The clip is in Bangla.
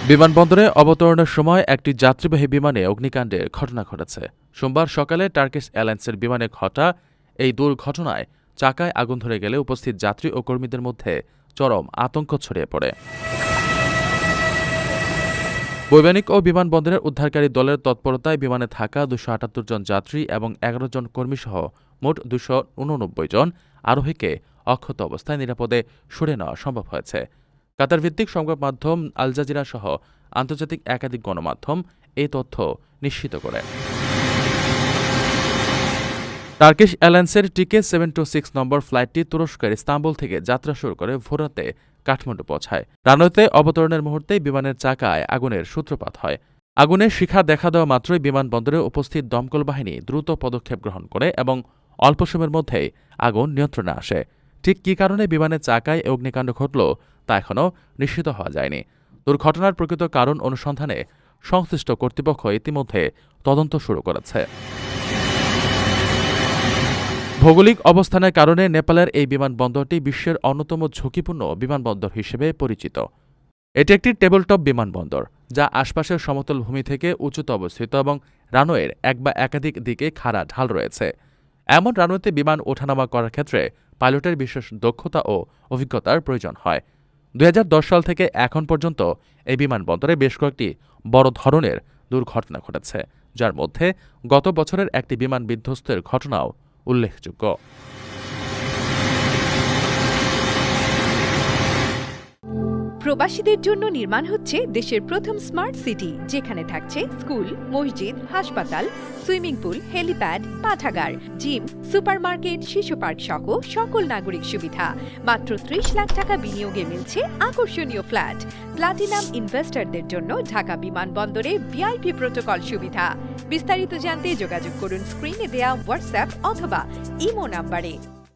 বিমানবন্দরে অবতরণের সময় একটি যাত্রীবাহী বিমানে অগ্নিকাণ্ডের ঘটনা ঘটেছে। সোমবার সকালে টার্কিশ এয়ারলাইন্সের বিমানে ঘটা এই দুর্ঘটনায় চাকায় আগুন ধরে গেলে উপস্থিত যাত্রী ও কর্মীদের মধ্যে চরম আতঙ্ক ছড়িয়ে পড়ে। বৈমানিক ও বিমানবন্দরের উদ্ধারকারী দলের তৎপরতায় বিমানে থাকা ২৭৮ জন যাত্রী এবং ১১ জন কর্মীসহ মোট ২৮৯ জন আরোহীকে অক্ষত অবস্থায় নিরাপদে সরিয়ে নেওয়া সম্ভব হয়েছে। কাতার ভিত্তিক সংবাদ মাধ্যম আল জাজিরা সহ আন্তর্জাতিক একাধিক গণমাধ্যম এই তথ্য নিশ্চিত করে। টার্কিশ এয়ারলাইন্সের টিকে 726 নম্বর ফ্লাইটটি তুরস্কের ইস্তাম্বুল থেকে যাত্রা শুরু করে ভোররাতে কাঠমান্ডু পৌঁছায়। রানওয়েতে অবতরণের মুহূর্তেই বিমানের চাকায় আগুনের সূত্রপাত হয়। আগুনের শিখা দেখা দেওয়া মাত্রই বিমানবন্দরে উপস্থিত দমকল বাহিনী দ্রুত পদক্ষেপ গ্রহণ করে এবং অল্প সময়ের মধ্যেই আগুন নিয়ন্ত্রণে আসে। ঠিক কী কারণে বিমানের চাকায় অগ্নিকাণ্ড ঘটল তা এখনও নিশ্চিত হওয়া যায়নি। দুর্ঘটনার প্রকৃত কারণ অনুসন্ধানে সংশ্লিষ্ট কর্তৃপক্ষ ইতিমধ্যে তদন্ত শুরু করেছে। ভৌগোলিক অবস্থানের কারণে নেপালের এই বিমানবন্দরটি বিশ্বের অন্যতম ঝুঁকিপূর্ণ বিমানবন্দর হিসেবে পরিচিত। এটি একটি টেবলটপ বিমানবন্দর, যা আশপাশের সমতল ভূমি থেকে উঁচুতে অবস্থিত এবং রানওয়ের এক বা একাধিক দিকে খাড়া ঢাল রয়েছে। এমন রানওয়েতে বিমান ওঠানামা করার ক্ষেত্রে পাইলটের বিশেষ দক্ষতা ও অভিজ্ঞতার প্রয়োজন হয়। ২০১০ সাল থেকে এখন পর্যন্ত এই বিমানবন্দরে বেশ কয়েকটি বড় ধরনের দুর্ঘটনা ঘটেছে, যার মধ্যে গত বছরের একটি বিমান বিধ্বস্তের ঘটনাও উল্লেখযোগ্য। প্রবাসীদের জন্য নির্মাণ হচ্ছে দেশের প্রথম স্মার্ট সিটি, যেখানে থাকছে স্কুল, মসজিদ, হাসপাতাল, সুইমিং পুল, হেলিপ্যাড, পাঠাগার, জিম, সুপারমার্কেট, শিশু পার্ক সহ সকল নাগরিক সুবিধা। মাত্র ৩০ লাখ টাকা বিনিয়োগে মিলছে আকর্ষণীয় ফ্ল্যাট। প্লাটিনাম ইনভেস্টরদের জন্য ঢাকা বিমানবন্দরে ভিআইপি প্রোটোকল সুবিধা। বিস্তারিত জানতে যোগাযোগ করুন স্ক্রিনে দেয়া হোয়াটসঅ্যাপ অথবা ইমো নাম্বারে।